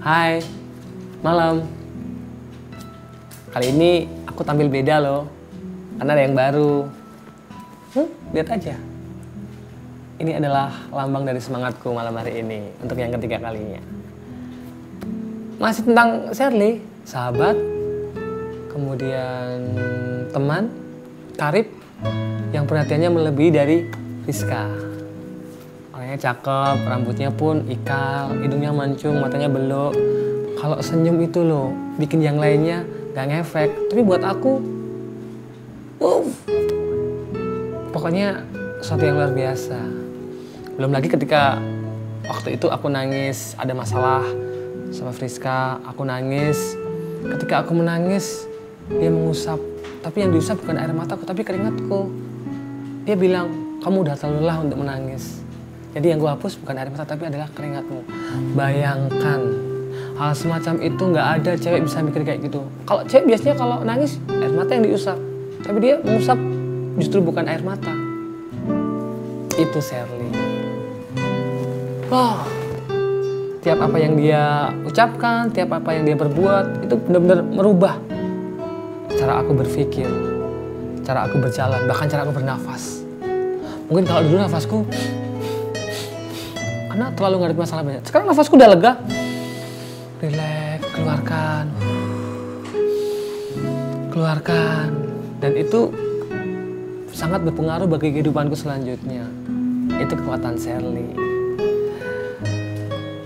Hai, malam. Kali ini aku tampil beda loh, karena ada yang baru. Lihat aja. Ini adalah lambang dari semangatku malam hari ini untuk yang ketiga kalinya. Masih tentang Sherly, sahabat, kemudian teman, karib, yang perhatiannya melebihi dari Rizka. Orangnya cakep, rambutnya pun ikal, hidungnya mancung, matanya belok. Kalau senyum itu loh, bikin yang lainnya gak ngefek. Tapi buat aku, pokoknya sesuatu yang luar biasa. Belum lagi ketika waktu itu aku nangis, ada masalah sama Friska, aku nangis. Ketika aku menangis, dia mengusap. Tapi yang diusap bukan air mataku, tapi keringatku. Dia bilang, kamu udah terlalu lelah untuk menangis. Jadi yang gue hapus bukan air mata, tapi adalah keringatmu. Bayangkan, hal semacam itu nggak ada cewek bisa mikir kayak gitu. Kalau cewek biasanya kalau nangis, air mata yang diusap. Tapi dia mengusap justru bukan air mata. Itu Sherly. Wah, tiap apa yang dia ucapkan, tiap apa yang dia perbuat, itu benar-benar merubah cara aku berpikir, cara aku berjalan, bahkan cara aku bernafas. Mungkin kalau dulu nafasku, karena terlalu ngadep masalah banyak. Sekarang nafasku udah lega. Rileks, keluarkan. Keluarkan. Dan itu sangat berpengaruh bagi kehidupanku selanjutnya. Itu kekuatan Sherly.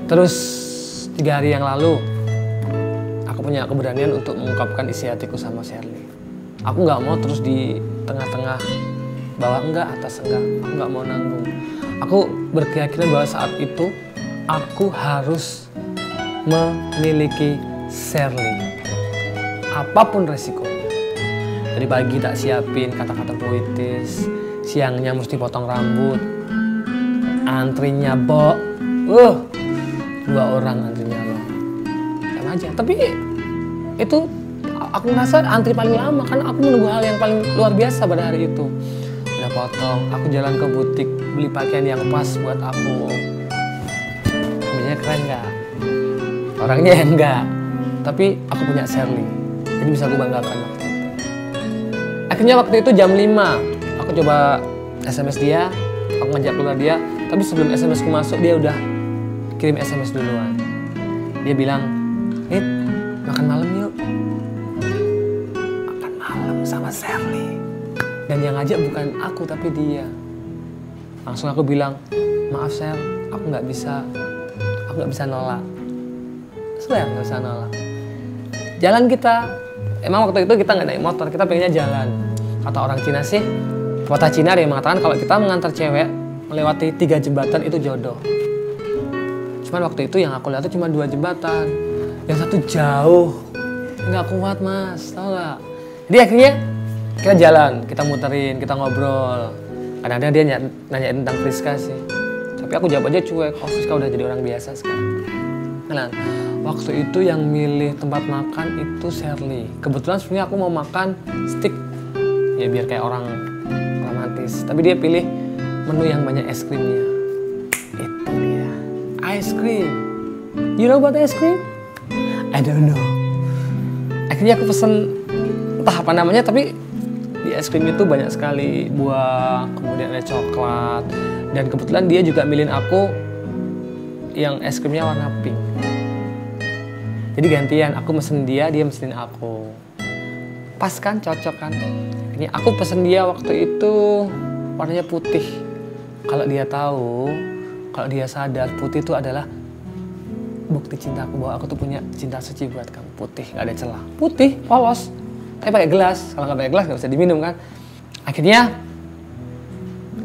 Terus 3 hari yang lalu, aku punya keberanian untuk mengungkapkan isi hatiku sama Sherly. Aku nggak mau terus di tengah-tengah, bawah enggak, atas enggak. Aku nggak mau nanggung. Aku berkeyakinan bahwa saat itu aku harus memiliki Sherly. Apapun resikonya. Dari pagi tak siapin kata-kata puitis, siangnya mesti potong rambut, antrinya 2 orang antrinya loh. Sama aja. Tapi itu aku ngerasa antri paling lama karena aku menunggu hal yang paling luar biasa pada hari itu. Udah potong, aku jalan ke butik beli pakaian yang pas buat aku. Sebenarnya keren nggak? Orangnya enggak. Tapi aku punya Sherly. Jadi bisa aku banggakan waktu itu. Akhirnya waktu itu jam 5, aku coba SMS dia, aku ngajak keluar dia. Tapi sebelum SMS ku masuk, dia udah kirim SMS duluan. Dia bilang, "Nit, makan malam yuk." Makan malam sama Sherly. Dan yang ngajak bukan aku, tapi dia. Langsung aku bilang, "Maaf Sher, aku nggak bisa nolak." Sudah nggak bisa nolak. Jalan kita, emang waktu itu kita nggak naik motor, kita pengennya jalan. Kata orang Cina sih, kota Cina dia mengatakan kalau kita mengantar cewek melewati 3 jembatan itu jodoh. Cuman waktu itu yang aku lihat itu cuma 2 jembatan. Yang satu jauh, nggak kuat mas, tau nggak? Jadi akhirnya kita jalan, kita muterin, kita ngobrol. Kadang-kadang dia nanya tentang Friska sih. Tapi aku jawab aja cuek, oh Friska udah jadi orang biasa sekarang. Nah, waktu itu yang milih tempat makan itu Sherly. Kebetulan sebenarnya aku mau makan steak, ya biar kayak orang romantis. Tapi dia pilih menu yang banyak es krimnya. Itu dia, ice cream. You know about ice cream? I don't know. Akhirnya aku pesen entah apa namanya, tapi di es krim itu banyak sekali buah, kemudian ada coklat. Dan kebetulan dia juga milihin aku yang es krimnya warna pink. Jadi gantian, aku mesen dia mesenin aku. Pas kan, cocok kan. Ini aku pesen dia waktu itu warnanya putih. Kalau dia tahu, kalau dia sadar putih itu adalah bukti cintaku, bahwa aku tuh punya cinta suci buat kamu. Putih, gak ada celah. Putih, polos. Tapi pakai gelas. Kalau nggak pakai gelas nggak bisa diminum kan. Akhirnya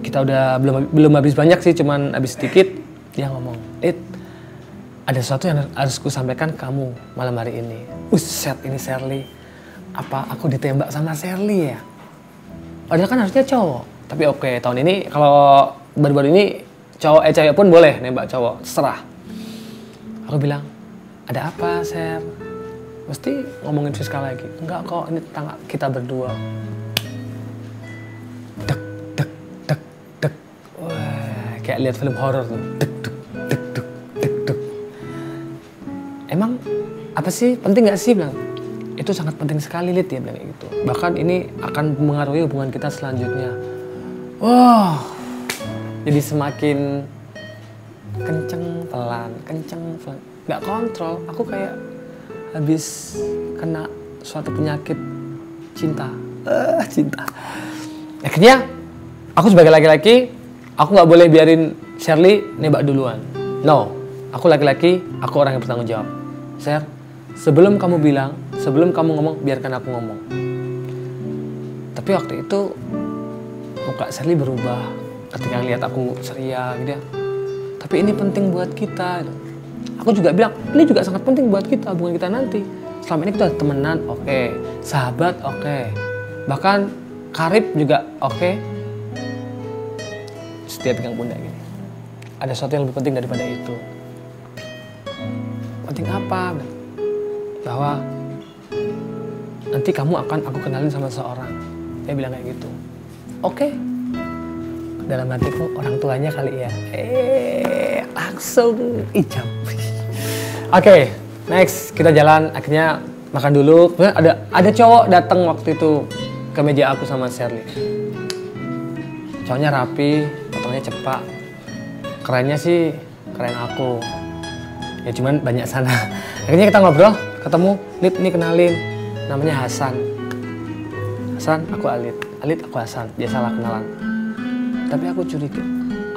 kita udah belum habis banyak sih, cuman habis sedikit. Dia ngomong, ada sesuatu yang harus ku sampaikan ke kamu malam hari ini. Uset, ini Sherly. Apa aku ditembak sama Sherly ya? Padahal kan harusnya cowok. Tapi oke, tahun ini kalau baru-baru ini cewek pun boleh nembak cowok, terserah. Aku bilang, ada apa Sher? Mesti ngomongin Friska lagi. Enggak kok, ini tentang kita berdua. Dek, dek, dek, dek. Wah, kayak lihat film horor tuh. Dek, dek, dek, dek, dek, dek. Emang apa sih, penting nggak sih? Bilang, itu sangat penting sekali Lid, dia bilang kayak gitu. Bahkan ini akan mengaruhi hubungan kita selanjutnya. Wah, jadi semakin kenceng pelan, nggak kontrol. Aku kayak habis kena suatu penyakit cinta. Akhirnya aku sebagai laki-laki, aku nggak boleh biarin Shirley nembak duluan. No, aku laki-laki, aku orang yang bertanggung jawab. Sher, sebelum kamu bilang, sebelum kamu ngomong, biarkan aku ngomong. Tapi waktu itu muka Shirley berubah ketika ngeliat aku ceria gitu ya. Tapi ini penting buat kita. Aku juga bilang, ini juga sangat penting buat kita, hubungan kita nanti. Selama ini kita temenan, oke. Sahabat, oke. Bahkan karib juga oke. Setiap pegang pundak gini. Ada sesuatu yang lebih penting daripada itu. Penting apa? Bahwa nanti kamu akan aku kenalin sama seseorang. Dia bilang kayak gitu. Oke. Dalam hatiku, orang tuanya kali ya. Langsung ijab. Oke, next kita jalan. Akhirnya makan dulu. Ada cowok datang waktu itu ke meja aku sama Shirley. Cowoknya rapi, potongnya cepak. Kerennya sih keren aku. Ya cuman banyak sana. Akhirnya kita ngobrol, ketemu. Lid, ini kenalin. Namanya Hasan. Hasan, aku Alit. Alit, aku Hasan. Biasalah kenalan. Tapi aku curiga,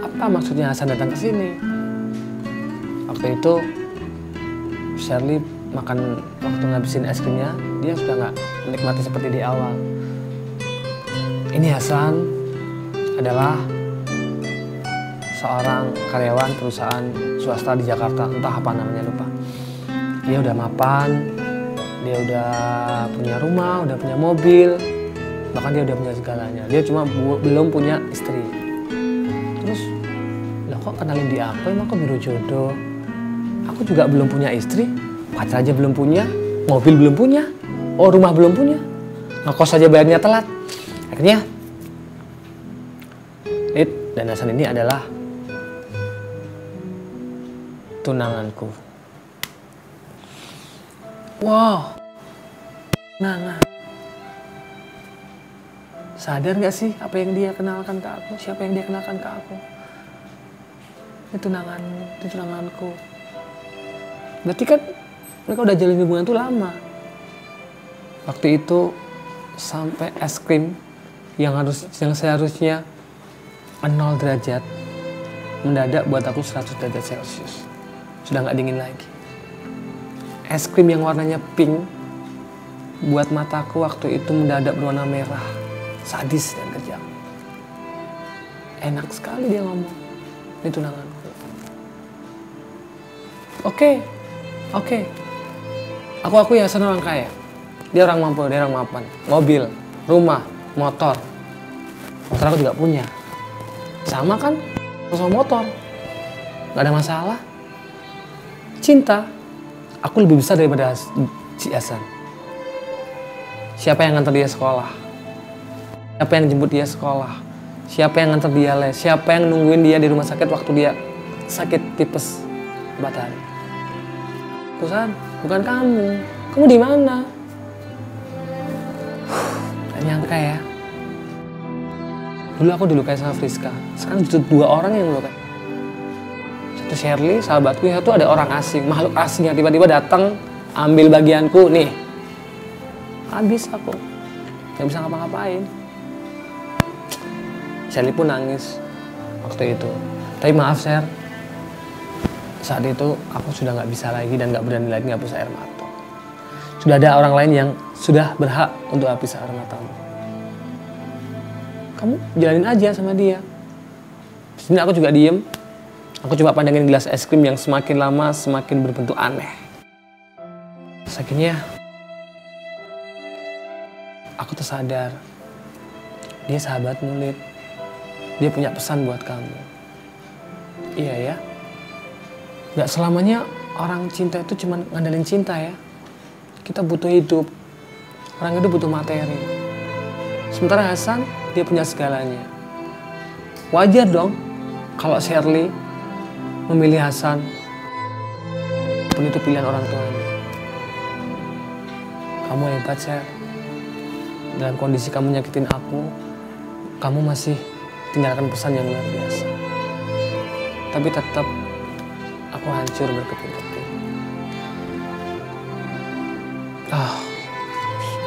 apa maksudnya Hasan datang ke sini? Waktu itu Shirley makan, waktu ngabisin es krimnya, dia sudah nggak menikmati seperti di awal. Ini Hasan adalah seorang karyawan perusahaan swasta di Jakarta, entah apa namanya lupa. Dia udah mapan, dia udah punya rumah, udah punya mobil, bahkan dia udah punya segalanya. Dia cuma belum punya istri. Terus, lah kok kenalin di aku, emang kok biro jodoh? Aku juga belum punya istri, pacar aja belum punya, mobil belum punya, rumah belum punya, ngekos aja bayarnya telat. Akhirnya, Lid dan Hasan ini adalah tunanganku. Wow, tunangan. Sadar gak sih apa yang dia kenalkan ke aku? Siapa yang dia kenalkan ke aku? Ini tunanganku. Berarti kan mereka udah jalin hubungan tuh lama. Waktu itu sampai es krim yang seharusnya 0 derajat mendadak buat aku 100 derajat Celcius. Sudah nggak dingin lagi. Es krim yang warnanya pink buat mataku waktu itu mendadak berwarna merah. Sadis dan kejam. Enak sekali dia ngomong. Ini tunanganku. Oke. Aku ya senang orang kaya. Dia orang mampu, dia orang mapan. Mobil, rumah, motor. Motor aku juga punya. Sama kan? Sama motor. Gak ada masalah. Cinta. Aku lebih besar daripada si Hasan. Siapa yang nganter dia sekolah? Siapa yang jemput dia sekolah? Siapa yang nganter dia les? Siapa yang nungguin dia di rumah sakit waktu dia sakit tipes 4 hari? Kusan, bukan kamu. Kamu di mana? Gak nyangka ya. Dulu aku dilukai sama Friska. Sekarang justru 2 orang yang melukai. Satu Shirley, sahabatku. Yang satu ada orang asing, makhluk asing yang tiba-tiba datang ambil bagianku. Nih, habis aku. Gak bisa ngapa-ngapain. Shirley pun nangis waktu itu. Tapi maaf Sher, saat itu aku sudah nggak bisa lagi dan nggak berani lagi ngapus air mata. Sudah ada orang lain yang sudah berhak untuk hapus air matamu. Kamu jalanin aja sama dia. Di sini aku juga diem. Aku coba pandangin gelas es krim yang semakin lama semakin berbentuk aneh. Terus akhirnya aku tersadar dia sahabatmu, Lid. Dia punya pesan buat kamu. Iya ya. Gak selamanya orang cinta itu cuma ngandelin cinta ya. Kita butuh hidup. Orang itu butuh materi. Sementara Hasan, dia punya segalanya. Wajar dong kalau Shirley memilih Hasan. Pun itu pilihan orang tuanya. Kamu hebat, Sel. Dalam kondisi kamu nyakitin aku, kamu masih tinggalkan pesan yang luar biasa. Tapi tetap aku hancur berkeping-keping.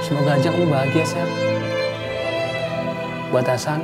Semoga aja kamu bahagia, Sel. Buat Hasan,